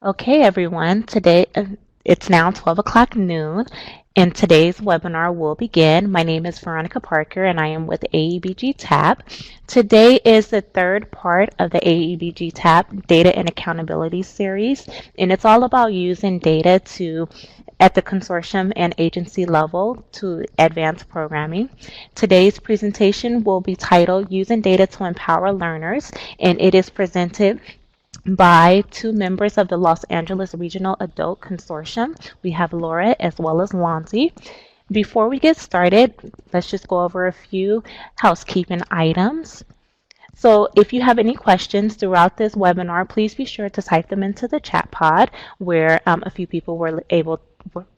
Okay, everyone. Today it's now 12 o'clock noon, and today's webinar will begin. My name is Veronica Parker, and I am with AEBG TAP. Today is the third part of the AEBG TAP Data and Accountability series, and it's all about using data at the consortium and agency level to advance programming. Today's presentation will be titled Using Data to Empower Learners, and it is presented by two members of the Los Angeles Regional Adult Consortium. We have Laura as well as Lonzy. Before we get started, let's just go over a few housekeeping items. So if you have any questions throughout this webinar, please be sure to type them into the chat pod where a few people were able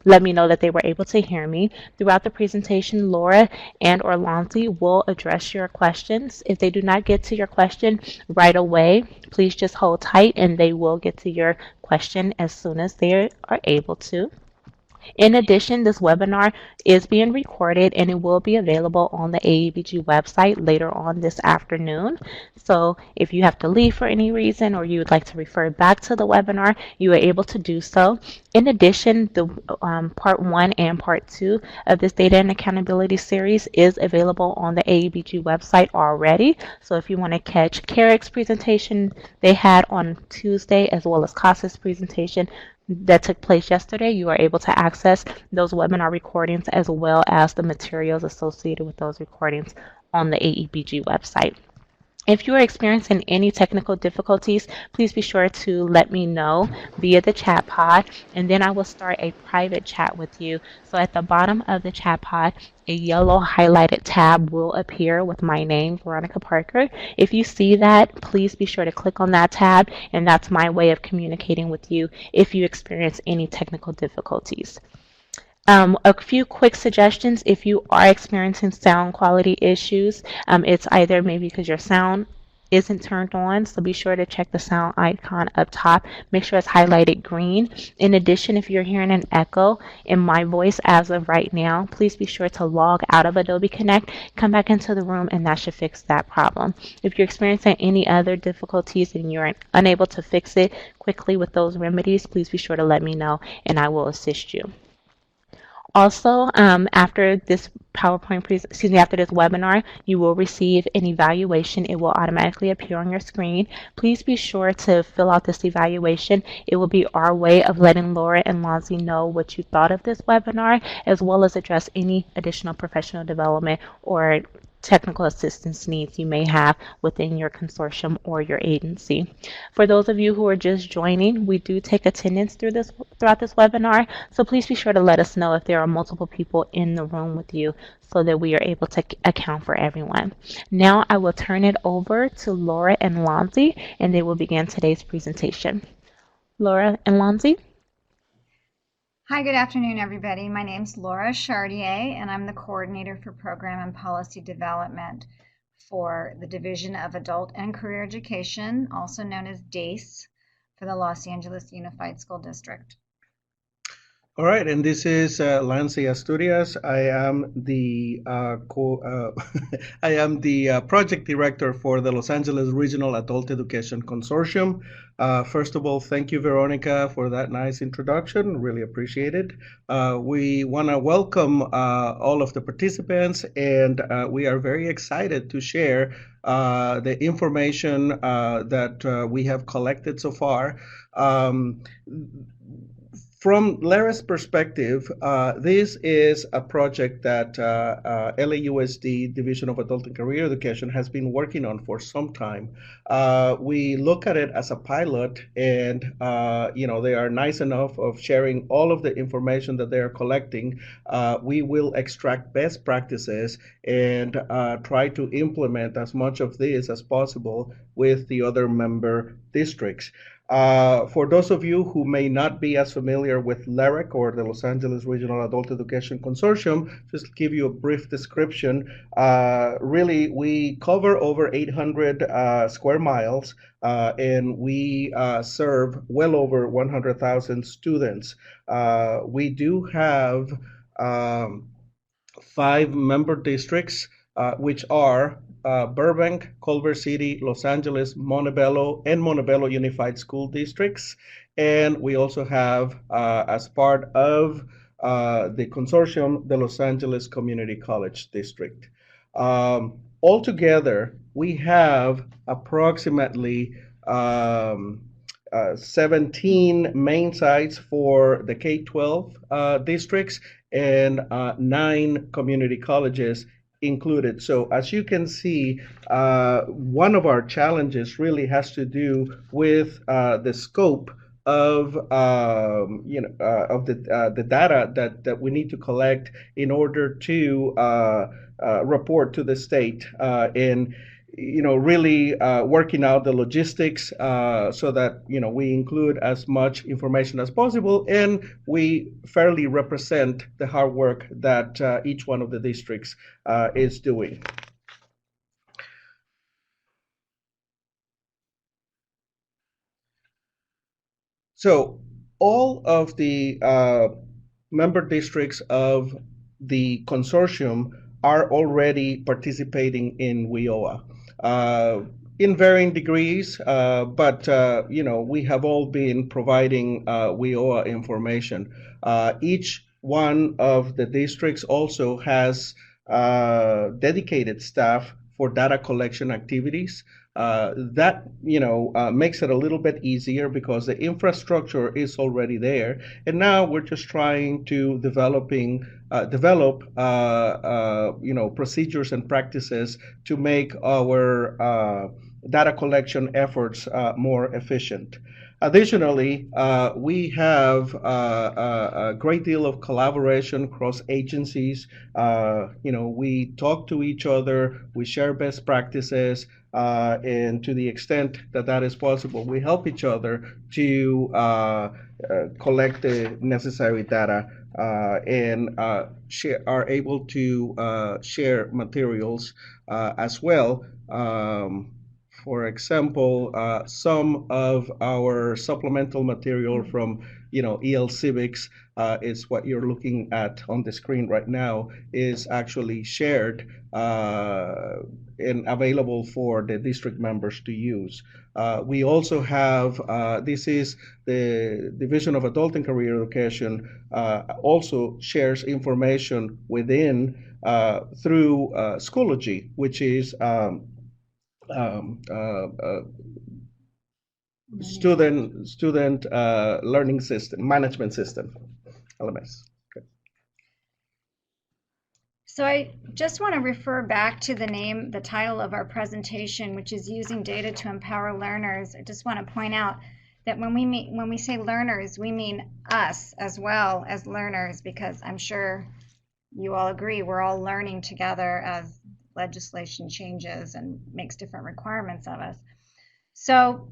let me know that they were able to hear me. Throughout the presentation, Laura and or Lonzy will address your questions. If they do not get to your question right away, please just hold tight and they will get to your question as soon as they are able to. In addition, this webinar is being recorded and it will be available on the AEBG website later on this afternoon. So if you have to leave for any reason or you would like to refer back to the webinar, you are able to do so. In addition, the part 1 and part 2 of this data and accountability series is available on the AEBG website already. So if you want to catch Carrick's presentation they had on Tuesday as well as CASA's presentation that took place yesterday, you are able to access those webinar recordings as well as the materials associated with those recordings on the AEBG website. If you are experiencing any technical difficulties, please be sure to let me know via the chat pod, and then I will start a private chat with you. So at the bottom of the chat pod, a yellow highlighted tab will appear with my name, Veronica Parker. If you see that, please be sure to click on that tab, and that's my way of communicating with you if you experience any technical difficulties. A few quick suggestions if you are experiencing sound quality issues. It's either maybe because your sound isn't turned on, so be sure to check the sound icon up top. Make sure it's highlighted green. In addition, if you're hearing an echo in my voice as of right now, please be sure to log out of Adobe Connect, come back into the room, and that should fix that problem. If you're experiencing any other difficulties and you're unable to fix it quickly with those remedies, please be sure to let me know and I will assist you. Also, after this after this webinar, you will receive an evaluation. It will automatically appear on your screen. Please be sure to fill out this evaluation. It will be our way of letting Laura and Lonzy know what you thought of this webinar, as well as address any additional professional development or technical assistance needs you may have within your consortium or your agency. For those of you who are just joining, we do take attendance throughout this webinar, so please be sure to let us know if there are multiple people in the room with you so that we are able to account for everyone. Now I will turn it over to Laura and Lonzy, and they will begin today's presentation. Laura and Lonzy? Hi, good afternoon, everybody. My name's Laura Chartier, and I'm the coordinator for Program and Policy Development for the Division of Adult and Career Education, also known as DACE, for the Los Angeles Unified School District. All right, and this is Lancy Asturias. I am the project director for the Los Angeles Regional Adult Education Consortium. First of all, thank you, Veronica, for that nice introduction. Really appreciate it. We want to welcome all of the participants, and we are very excited to share the information that we have collected so far. From LARAEC's perspective, this is a project that LAUSD, Division of Adult and Career Education, has been working on for some time. We look at it as a pilot, and they are nice enough of sharing all of the information that they are collecting. We will extract best practices and try to implement as much of this as possible with the other member districts. For those of you who may not be as familiar with LARAEC, or the Los Angeles Regional Adult Education Consortium, just to give you a brief description, really we cover over 800 square miles, and we serve well over 100,000 students. We do have 5 member districts, which are Burbank, Culver City, Los Angeles, Montebello, and Montebello Unified School Districts. And we also have, as part of the consortium, the Los Angeles Community College District. Altogether, we have approximately 17 main sites for the K-12 districts and 9 community colleges included. So as you can see, one of our challenges really has to do with the scope of of the data that we need to collect in order to report to the state, and really working out the logistics so that we include as much information as possible, and we fairly represent the hard work that each one of the districts is doing. So all of the member districts of the consortium are already participating in WIOA. In varying degrees, but we have all been providing WIOA information. Each one of the districts also has dedicated staff for data collection activities. That makes it a little bit easier because the infrastructure is already there, and now we're just trying to develop procedures and practices to make our data collection efforts more efficient. Additionally, we have a great deal of collaboration across agencies. We talk to each other, we share best practices, and to the extent that that is possible, we help each other to collect the necessary data and are able to share materials as well. For example, some of our supplemental material from EL Civics is what you're looking at on the screen right now, is actually shared and available for the district members to use. We also have, this is the Division of Adult and Career Education, also shares information within through Schoology, which is student learning system, management system, LMS. Okay. So I just want to refer back to the title of our presentation, which is Using Data to Empower Learners. I just want to point out that when we say learners, we mean us as well as learners, because I'm sure you all agree we're all learning together as legislation changes and makes different requirements of us. So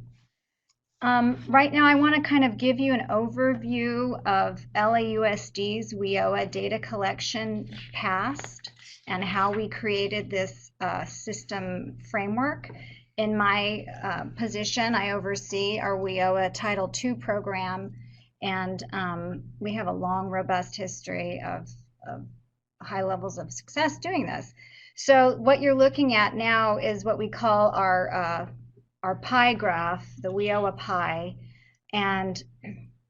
right now I want to kind of give you an overview of LAUSD's WIOA data collection past and how we created this system framework. In my position, I oversee our WIOA Title II program, and we have a long, robust history of high levels of success doing this. So what you're looking at now is what we call our pie graph, the WIOA pie. And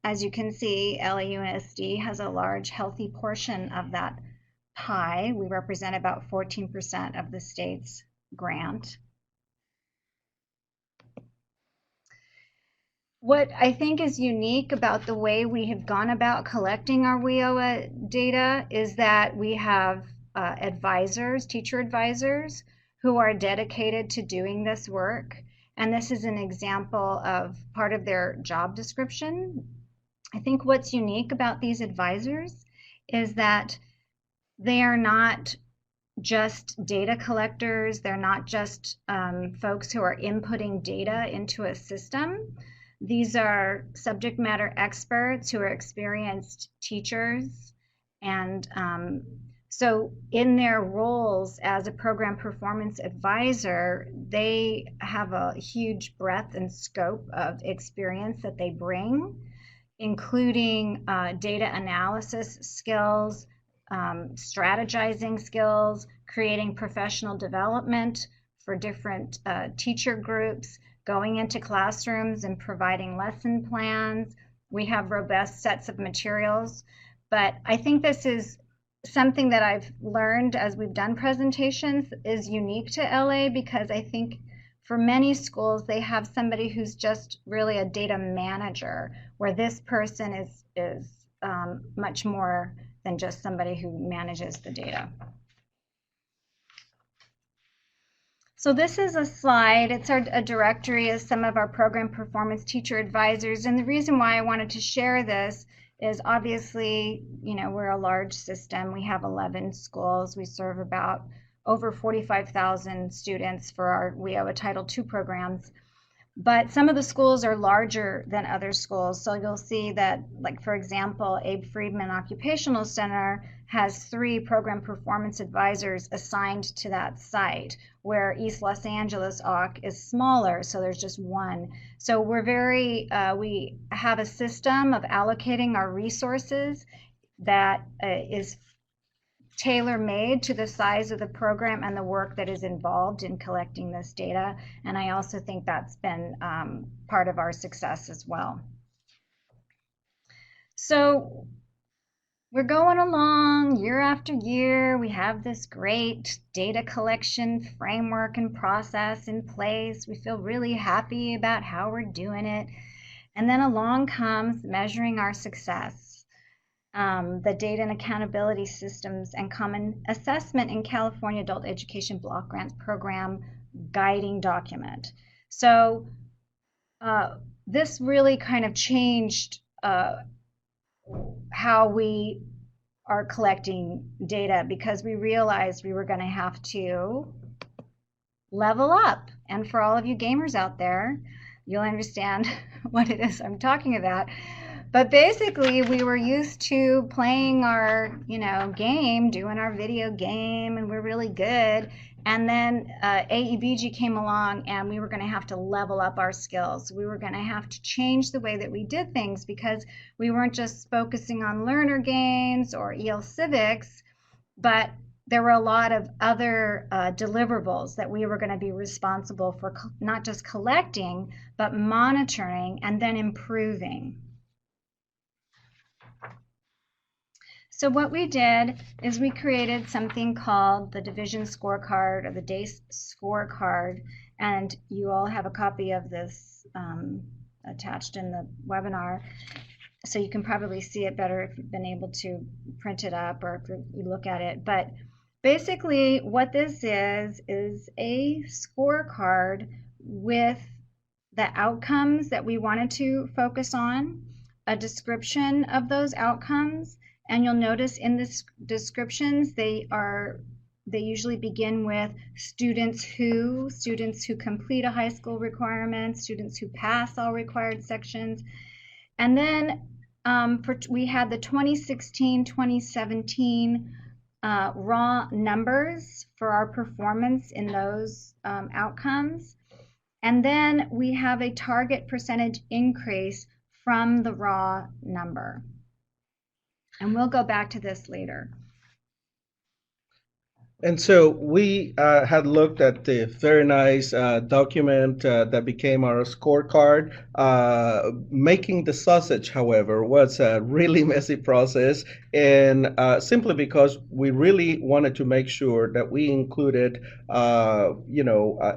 as you can see, LAUSD has a large, healthy portion of that pie. We represent about 14% of the state's grant. What I think is unique about the way we have gone about collecting our WIOA data is that we have advisors, teacher advisors, who are dedicated to doing this work. And this is an example of part of their job description. I think what's unique about these advisors is that they are not just data collectors. They're not just folks who are inputting data into a system. These are subject matter experts who are experienced teachers, and so in their roles as a program performance advisor, they have a huge breadth and scope of experience that they bring, including data analysis skills, strategizing skills, creating professional development for different teacher groups, going into classrooms and providing lesson plans. We have robust sets of materials, but I think this is something that I've learned as we've done presentations is unique to LA, because I think for many schools, they have somebody who's just really a data manager, where this person is much more than just somebody who manages the data. So this is a slide. It's a directory of some of our program performance teacher advisors. And the reason why I wanted to share this is obviously, you know, we're a large system. We have 11 schools. We serve about over 45,000 students for our WIOA Title II programs. But some of the schools are larger than other schools. So you'll see that, like, for example, Abe Friedman Occupational Center has 3 program performance advisors assigned to that site, where East Los Angeles OC is smaller, so there's just 1. So we're we have a system of allocating our resources that is tailor-made to the size of the program and the work that is involved in collecting this data. And I also think that's been part of our success as well. So we're going along year after year. We have this great data collection framework and process in place. We feel really happy about how we're doing it. And then along comes measuring our success. The Data and Accountability Systems and Common Assessment in California Adult Education Block Grants Program guiding document. So this really kind of changed how we are collecting data, because we realized we were going to have to level up. And for all of you gamers out there, you'll understand what it is I'm talking about. But basically, we were used to playing our, game, doing our video game, and we're really good. And then AEBG came along, and we were going to have to level up our skills. We were going to have to change the way that we did things, because we weren't just focusing on learner gains or EL Civics, but there were a lot of other deliverables that we were going to be responsible for, not just collecting, but monitoring and then improving. So what we did is we created something called the Division Scorecard, or the DACE Scorecard, and you all have a copy of this attached in the webinar, so you can probably see it better if you've been able to print it up or if you look at it. But basically what this is a scorecard with the outcomes that we wanted to focus on, a description of those outcomes. And you'll notice in the descriptions, they usually begin with students who complete a high school requirement, students who pass all required sections. And then we had the 2016-2017 raw numbers for our performance in those outcomes. And then we have a target percentage increase from the raw number. And we'll go back to this later. And so we had looked at the very nice document that became our scorecard. Making the sausage, however, was a really messy process, and simply because we really wanted to make sure that we included,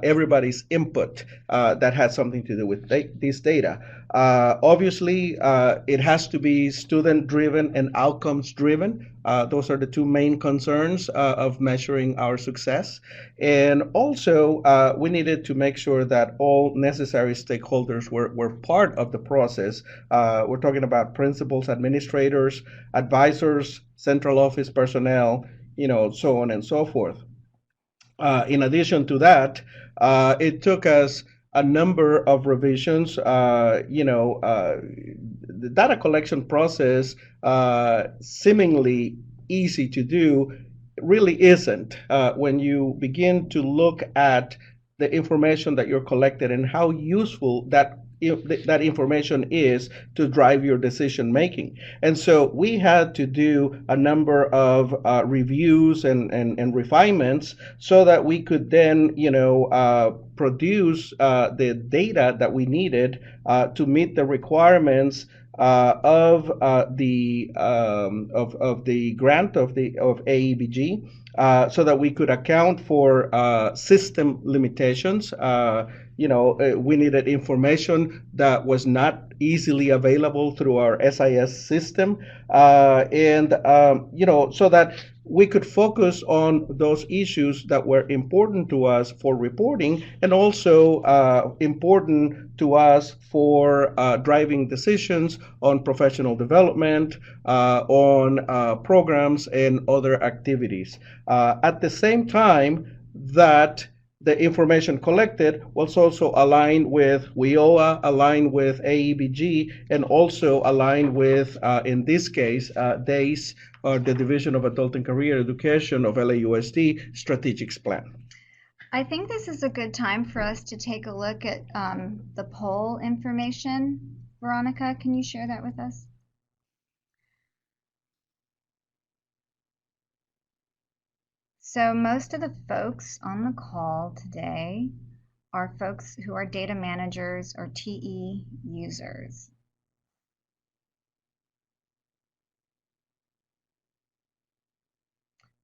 everybody's input that had something to do with this data. Obviously, it has to be student-driven and outcomes-driven. Those are the 2 main concerns of measuring our success. And also, we needed to make sure that all necessary stakeholders were part of the process. We're talking about principals, administrators, advisors, central office personnel, so on and so forth. In addition to that, it took us a number of revisions. The data collection process, seemingly easy to do, really isn't when you begin to look at the information that you're collected and how useful that that information is to drive your decision making. And so we had to do a number of reviews and refinements so that we could then, produce the data that we needed to meet the requirements of the grant of AEBG, so that we could account for system limitations. We needed information that was not easily available through our SIS system, so that we could focus on those issues that were important to us for reporting, and also important to us for driving decisions on professional development, on programs and other activities. At the same time that the information collected was also aligned with WIOA, aligned with AEBG, and also aligned with, in this case, DACE, or the Division of Adult and Career Education of LAUSD Strategic Plan. I think this is a good time for us to take a look at the poll information. Veronica, can you share that with us? So most of the folks on the call today are folks who are data managers or TE users.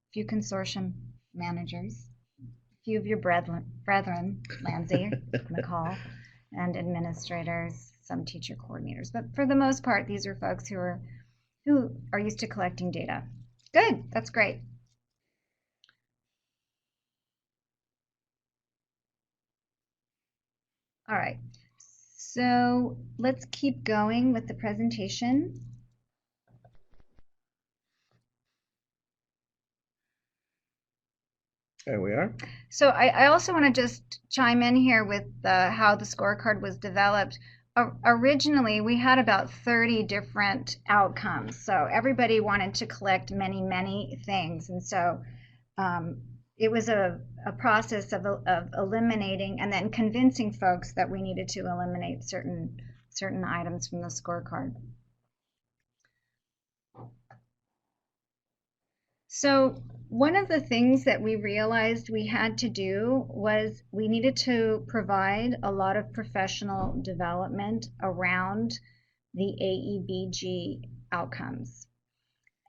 A few consortium managers, a few of your brethren, Lanzi, on the call, and administrators, some teacher coordinators. But for the most part, these are folks who are used to collecting data. Good, that's great. All right, so let's keep going with the presentation. There we are. So I also want to just chime in here with how the scorecard was developed. Originally, we had about 30 different outcomes. So everybody wanted to collect many, many things. And so it was a process of eliminating and then convincing folks that we needed to eliminate certain items from the scorecard. So one of the things that we realized we had to do was we needed to provide a lot of professional development around the AEBG outcomes.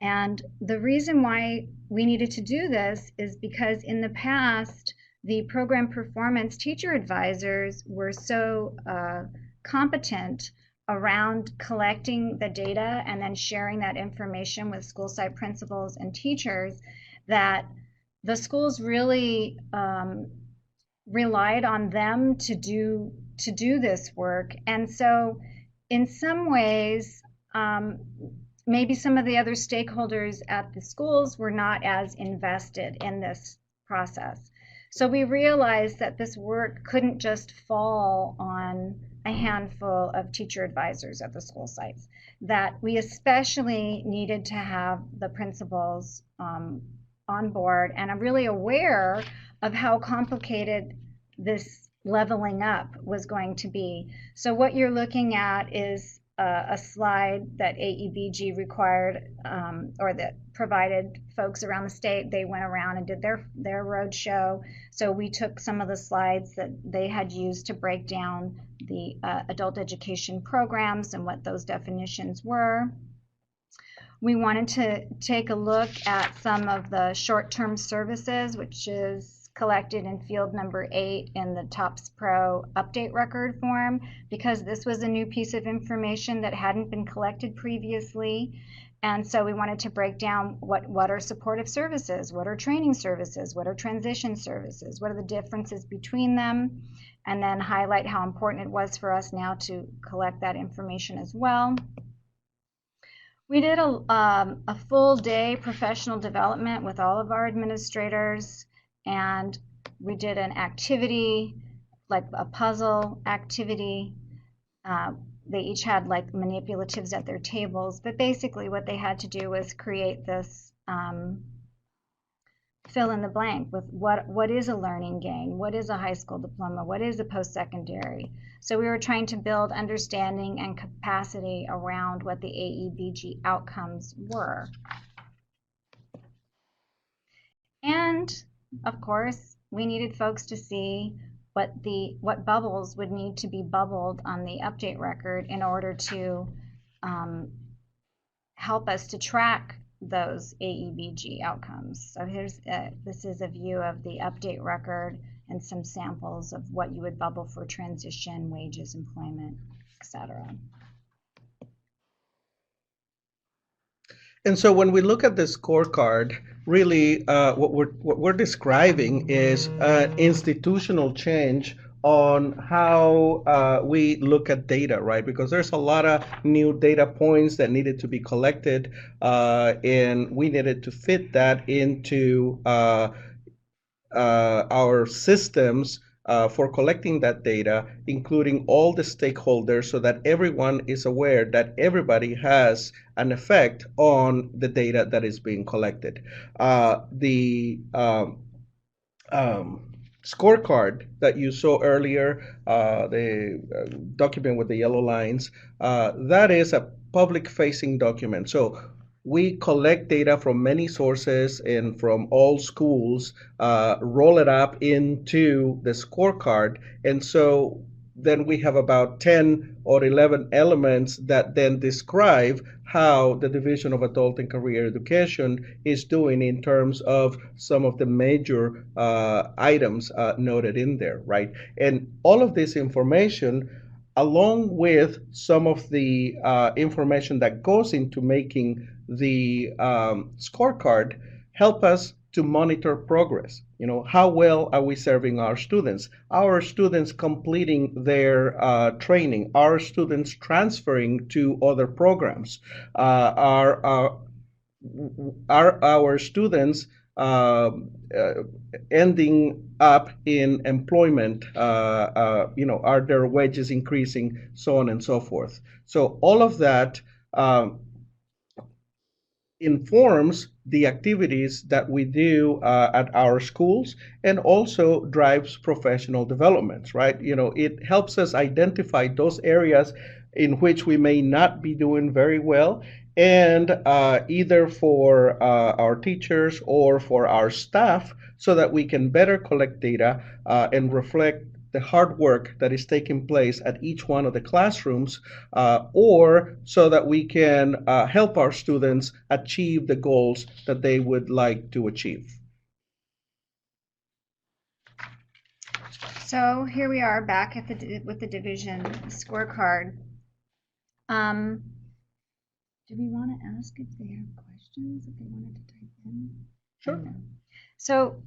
And the reason why we needed to do this is because in the past, the program performance teacher advisors were so competent around collecting the data and then sharing that information with school site principals and teachers that the schools really relied on them to do this work. And so in some ways, maybe some of the other stakeholders at the schools were not as invested in this process. So we realized that this work couldn't just fall on a handful of teacher advisors at the school sites, that we especially needed to have the principals on board and are really aware of how complicated this leveling up was going to be. So what you're looking at is a slide that AEBG required or that provided folks around the state. They went around and did their road show. So we took some of the slides that they had used to break down the adult education programs and what those definitions were. We wanted to take a look at some of the short-term services, which is collected in field number 8 in the TOPS Pro update record form, because this was a new piece of information that hadn't been collected previously. And so we wanted to break down what are supportive services, what are training services, what are transition services, what are the differences between them, and then highlight how important it was for us now to collect that information as well. We did a full day professional development with all of our administrators, and we did an activity, like a puzzle activity. They each had like manipulatives at their tables, but basically what they had to do was create this fill in the blank with what is a learning gain, what is a high school diploma, what is a post-secondary. So we were trying to build understanding and capacity around what the AEBG outcomes were. And of course, we needed folks to see what bubbles would need to be bubbled on the update record in order to help us to track those AEBG outcomes. So this is a view of the update record and some samples of what you would bubble for transition, wages, employment, etc. And so when we look at the scorecard, really what we're describing is an institutional change on how we look at data, right? Because there's a lot of new data points that needed to be collected, and we needed to fit that into our systems for collecting that data, including all the stakeholders, so that everyone is aware that everybody has an effect on the data that is being collected. The scorecard that you saw earlier, the document with the yellow lines, that is a public-facing document. So we collect data from many sources and from all schools, roll it up into the scorecard, and so then we have about 10 or 11 elements that then describe how the Division of Adult and Career Education is doing in terms of some of the major items noted in there, right? And all of this information, along with some of the information that goes into making the scorecard, help us to monitor progress. You know, how well are we serving our students? Our students completing their training? Our students transferring to other programs? Are our students ending up in employment? Are their wages increasing? So on and so forth. So all of that informs the activities that we do at our schools, and also drives professional development, right? You know, it helps us identify those areas in which we may not be doing very well, and either for our teachers or for our staff, so that we can better collect data and reflect the hard work that is taking place at each one of the classrooms, or so that we can help our students achieve the goals that they would like to achieve. So here we are back at with the division scorecard. Do we want to ask if they have questions, if they wanted to type in? Sure. So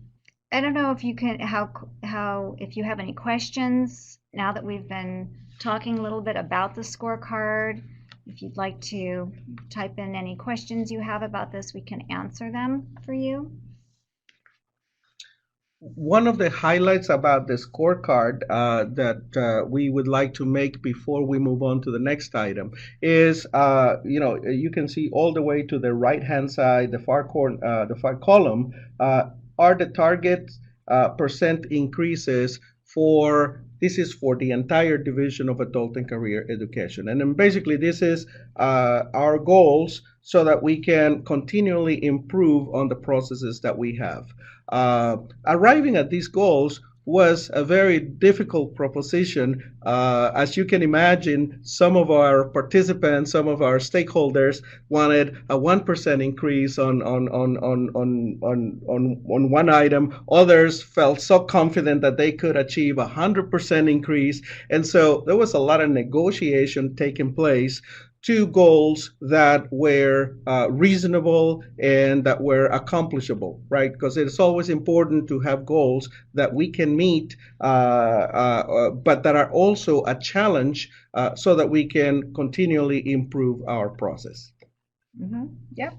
I don't know if you can, if you have any questions now that we've been talking a little bit about the scorecard. If you'd like to type in any questions you have about this, we can answer them for you. One of the highlights about the scorecard that we would like to make before we move on to the next item is, you can see all the way to the right-hand side, the far column, are the target percent increases for. This is for the entire Division of Adult and Career Education. And then basically this is our goals, so that we can continually improve on the processes that we have. Arriving at these goals was a very difficult proposition. As you can imagine, some of our participants, some of our stakeholders wanted a 1% increase on one item. Others felt so confident that they could achieve 100% increase. And so there was a lot of negotiation taking place to goals that were reasonable and that were accomplishable, right? Because it's always important to have goals that we can meet, but that are also a challenge, so that we can continually improve our process. Mm-hmm. Yep.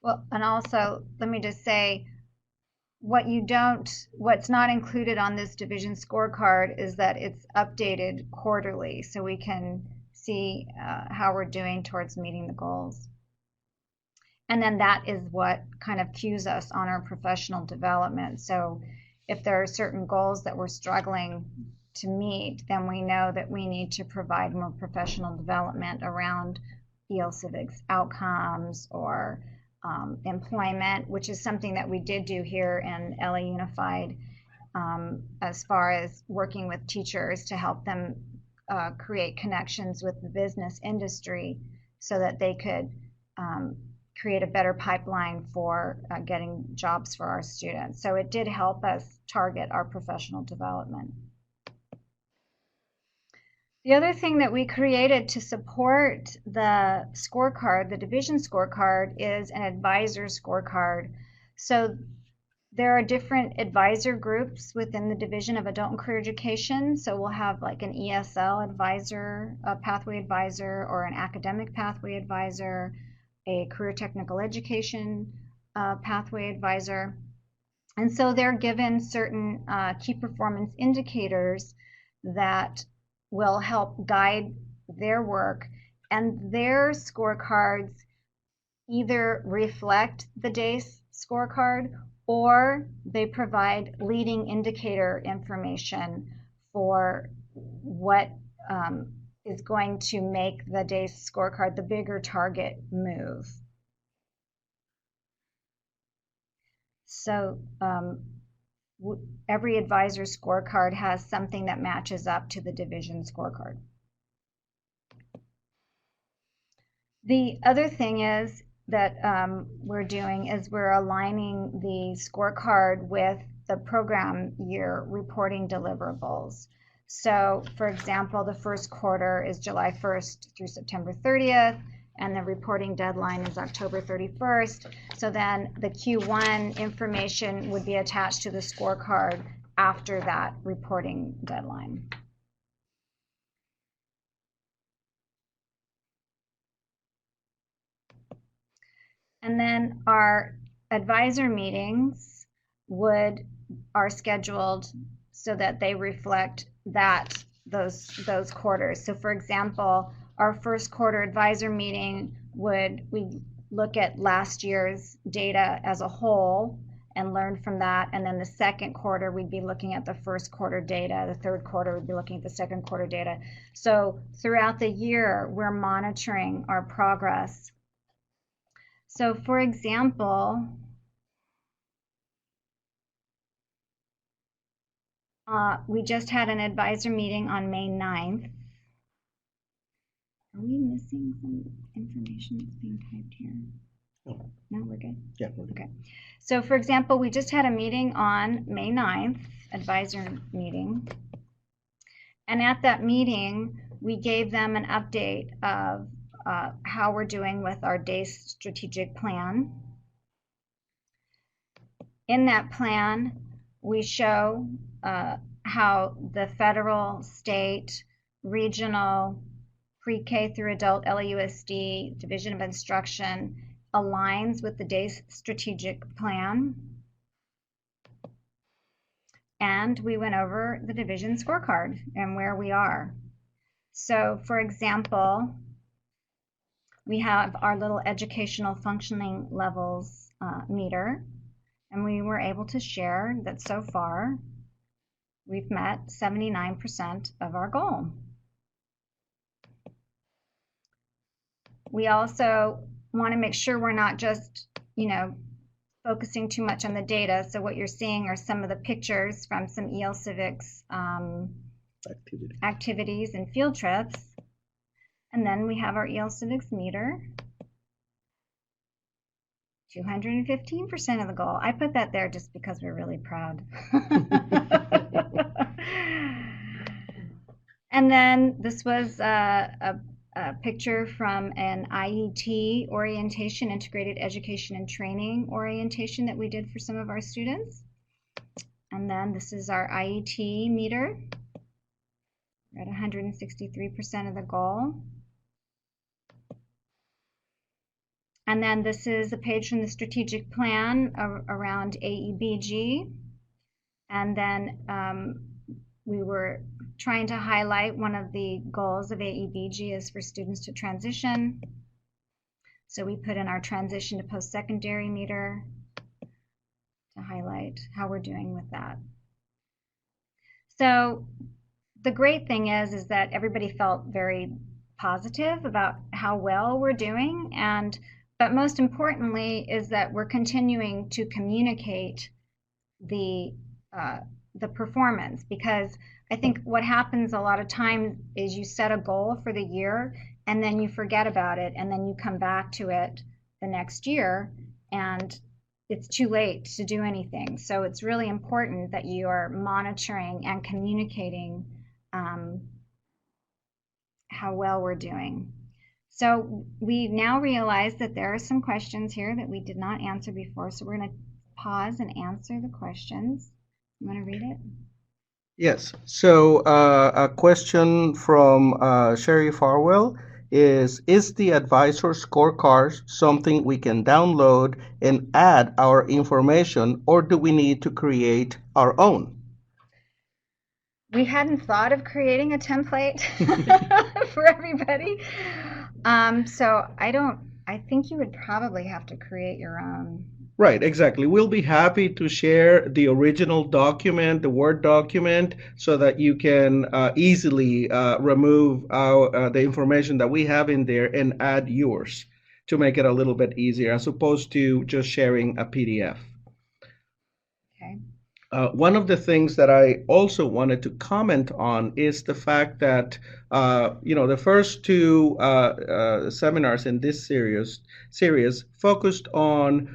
Well, and also, let me just say, what's not included on this division scorecard is that it's updated quarterly, so we can see how we're doing towards meeting the goals. And then that is what kind of cues us on our professional development. So if there are certain goals that we're struggling to meet, then we know that we need to provide more professional development around EL Civics outcomes or employment, which is something that we did do here in LA Unified, as far as working with teachers to help them create connections with the business industry so that they could create a better pipeline for getting jobs for our students. So it did help us target our professional development. The other thing that we created to support the scorecard, the division scorecard, is an advisor scorecard. So there are different advisor groups within the Division of Adult and Career Education. So we'll have like an ESL advisor, a pathway advisor, or an academic pathway advisor, a career technical education pathway advisor. And so they're given certain key performance indicators that will help guide their work, and their scorecards either reflect the DACE scorecard or they provide leading indicator information for what is going to make the DACE scorecard, the bigger target, move. So every advisor scorecard has something that matches up to the division scorecard. The other thing is that we're doing is we're aligning the scorecard with the program year reporting deliverables. So, for example, the first quarter is July 1st through September 30th, and the reporting deadline is October 31st. So then the Q1 information would be attached to the scorecard after that reporting deadline. And then our advisor meetings are scheduled so that they reflect those quarters. So for example, our first quarter advisor meeting we look at last year's data as a whole and learn from that. And then the second quarter, we'd be looking at the first quarter data. The third quarter, we'd be looking at the second quarter data. So throughout the year, we're monitoring our progress. So for example, we just had an advisor meeting on May 9th. Are we missing some information that's being typed here? No. No, we're good? Yeah, we're good. Okay. So for example, we just had a meeting on May 9th, advisor meeting. And at that meeting, we gave them an update of how we're doing with our DACE strategic plan. In that plan, we show how the federal, state, regional, pre-K through adult LAUSD Division of Instruction aligns with the DACE strategic plan. And we went over the division scorecard and where we are. So for example, we have our little educational functioning levels meter, and we were able to share that so far we've met 79% of our goal. We also want to make sure we're not just, focusing too much on the data. So what you're seeing are some of the pictures from some EL Civics activities and field trips. And then we have our EL Civics meter, 215% of the goal. I put that there just because we're really proud. And then this was a picture from an IET Orientation, Integrated Education and Training orientation that we did for some of our students. And then this is our IET meter. We're at 163% of the goal. And then this is a page from the strategic plan around AEBG. And then we were trying to highlight one of the goals of AEBG is for students to transition. So we put in our transition to post-secondary meter to highlight how we're doing with that. So the great thing is that everybody felt very positive about how well we're doing, but most importantly is that we're continuing to communicate the performance, because I think what happens a lot of times is you set a goal for the year and then you forget about it, and then you come back to it the next year and it's too late to do anything. So it's really important that you are monitoring and communicating how well we're doing. So we now realize that there are some questions here that we did not answer before, so we're going to pause and answer the questions. You want to read it? Yes. So a question from Sherry Farwell is the advisor scorecard something we can download and add our information, or do we need to create our own? We hadn't thought of creating a template for everybody. So I think you would probably have to create your own. Right, exactly. We'll be happy to share the original document, the Word document, so that you can easily remove the information that we have in there and add yours to make it a little bit easier, as opposed to just sharing a PDF. Okay. One of the things that I also wanted to comment on is the fact that the first two seminars in this series focused on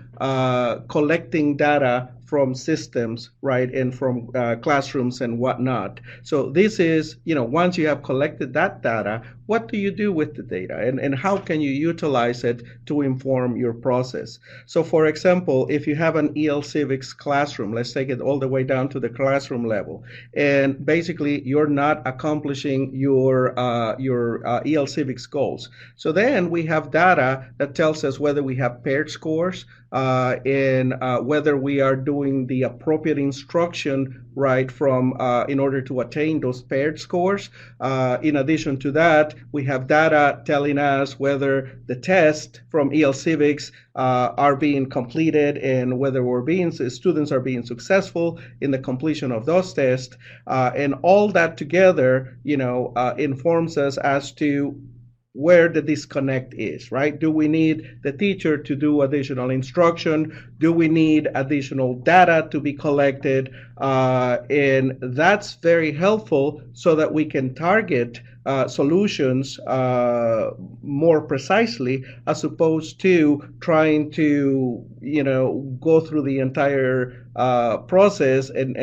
collecting data from systems, right, and from classrooms and whatnot. So this is, once you have collected that data, what do you do with the data, and how can you utilize it to inform your process? So for example, if you have an EL Civics classroom, let's take it all the way down to the classroom level, and basically you're not accomplishing your EL Civics goals. So then we have data that tells us whether we have paired scores, and whether we are doing the appropriate instruction, right, from in order to attain those paired scores. In addition to that, we have data telling us whether the tests from EL Civics are being completed and whether students are being successful in the completion of those tests. And all that together, informs us as to where the disconnect is, right? Do we need the teacher to do additional instruction? Do we need additional data to be collected? And that's very helpful so that we can target solutions more precisely, as opposed to trying to, go through the entire process and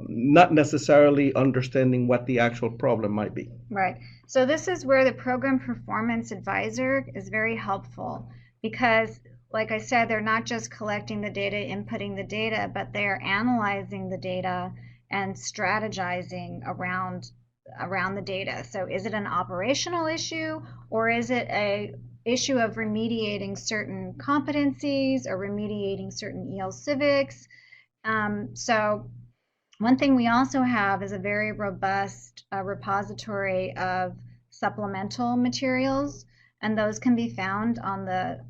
not necessarily understanding what the actual problem might be. Right. So this is where the program performance advisor is very helpful, because like I said, they're not just collecting the data, inputting the data, but they're analyzing the data and strategizing around the data. So is it an operational issue, or is it a issue of remediating certain competencies or remediating certain EL Civics? So one thing we also have is a very robust repository of supplemental materials, and those can be found on the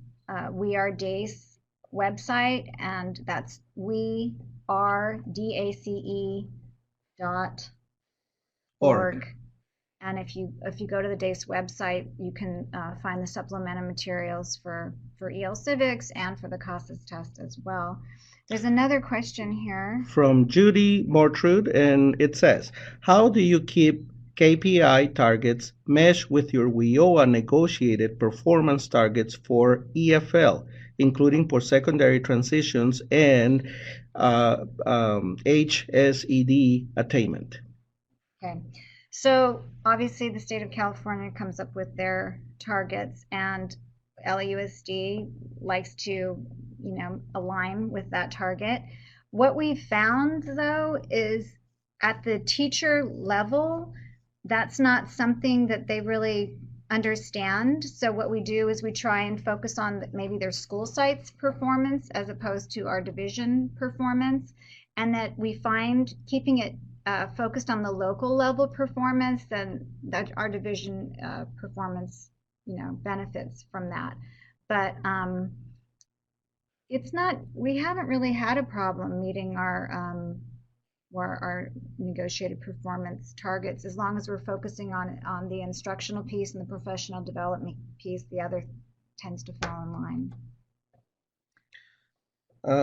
We Are DACE website, and that's wearedace.org. And if you go to the DACE website, you can find the supplemental materials for EL Civics and for the CASAS test as well. There's another question here from Judy Mortrude, and it says, how do you keep KPI targets mesh with your WIOA negotiated performance targets for EFL, including post-secondary transitions and HSED attainment? Okay, so obviously the state of California comes up with their targets, and LAUSD likes to align with that target. What we found, though, is at the teacher level, that's not something that they really understand. So what we do is we try and focus on maybe their school site's performance as opposed to our division performance, and that we find keeping it focused on the local level performance, then that our division performance benefits from that. But it's not, we haven't really had a problem meeting our negotiated performance targets as long as we're focusing on the instructional piece and the professional development piece. The other tends to fall in line.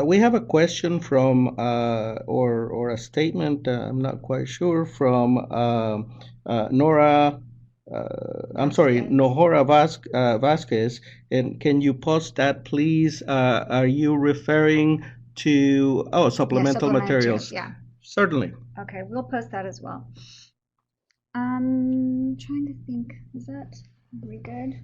We have a question from, or a statement, I'm not quite sure, from Nora, Nohora Vasquez. And can you post that, please? Are you referring to, supplemental materials? Yeah. Certainly. Okay, we'll post that as well. Trying to think, are we good?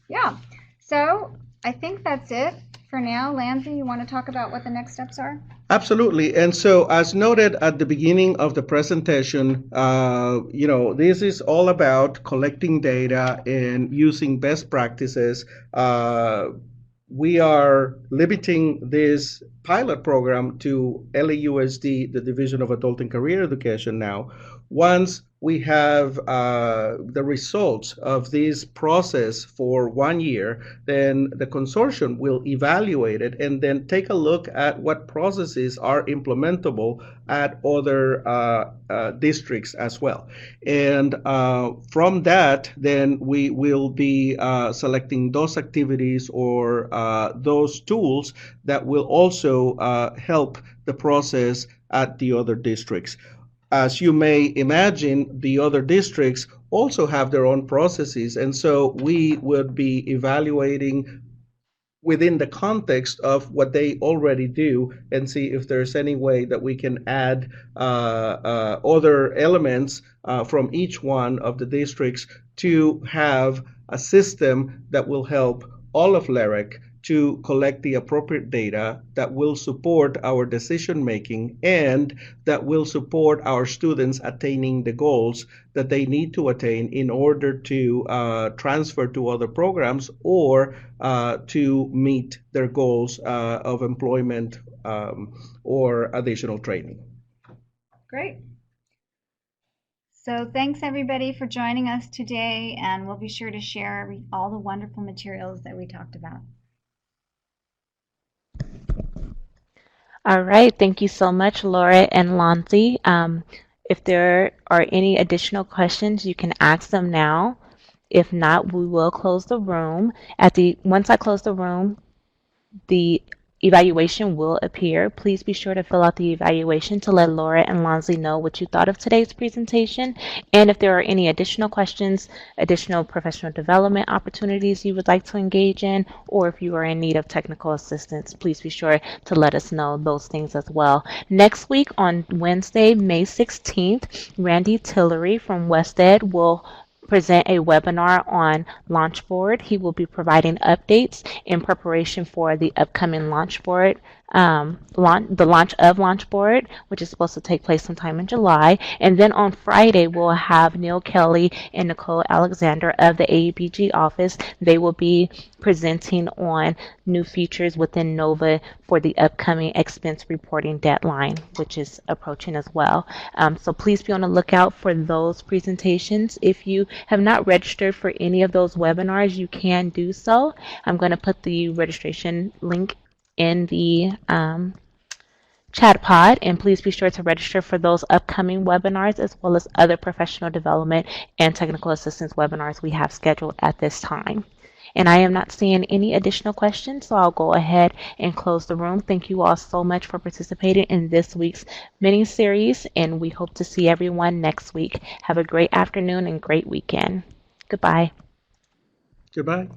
Yeah, so I think that's it for now. Lanzi, you want to talk about what the next steps are? Absolutely. And so, as noted at the beginning of the presentation, this is all about collecting data and using best practices. We are limiting this pilot program to LAUSD, the Division of Adult and Career Education now. Once we have the results of this process for 1 year, then the consortium will evaluate it and then take a look at what processes are implementable at other districts as well. And from that, then we will be selecting those activities or those tools that will also help the process at the other districts. As you may imagine, the other districts also have their own processes, and so we would be evaluating within the context of what they already do and see if there's any way that we can add other elements from each one of the districts to have a system that will help all of LARAEC to collect the appropriate data that will support our decision making and that will support our students attaining the goals that they need to attain in order to transfer to other programs or to meet their goals of employment or additional training. Great. So thanks everybody for joining us today, and we'll be sure to share all the wonderful materials that we talked about. All right. Thank you so much, Laura and Lanzi. If there are any additional questions, you can ask them now. If not, we will close the room. Once I close the room, the evaluation will appear. Please be sure to fill out the evaluation to let Laura and Lanzi know what you thought of today's presentation. And if there are any additional questions, additional professional development opportunities you would like to engage in, or if you are in need of technical assistance, please be sure to let us know those things as well. Next week on Wednesday, May 16th, Randy Tillery from WestEd will present a webinar on Launchboard. He will be providing updates in preparation for the upcoming Launchboard, the launch of Launchboard, which is supposed to take place sometime in July. And then on Friday, we'll have Neil Kelly and Nicole Alexander of the AEPG office. They will be presenting on new features within NOVA for the upcoming expense reporting deadline, which is approaching as well. So please be on the lookout for those presentations. If you have not registered for any of those webinars, you can do so. I'm going to put the registration link in the chat pod, and please be sure to register for those upcoming webinars as well as other professional development and technical assistance webinars we have scheduled at this time. And I am not seeing any additional questions, so I'll go ahead and close the room. Thank you all so much for participating in this week's mini series, and we hope to see everyone next week. Have a great afternoon and great weekend. Goodbye. Goodbye.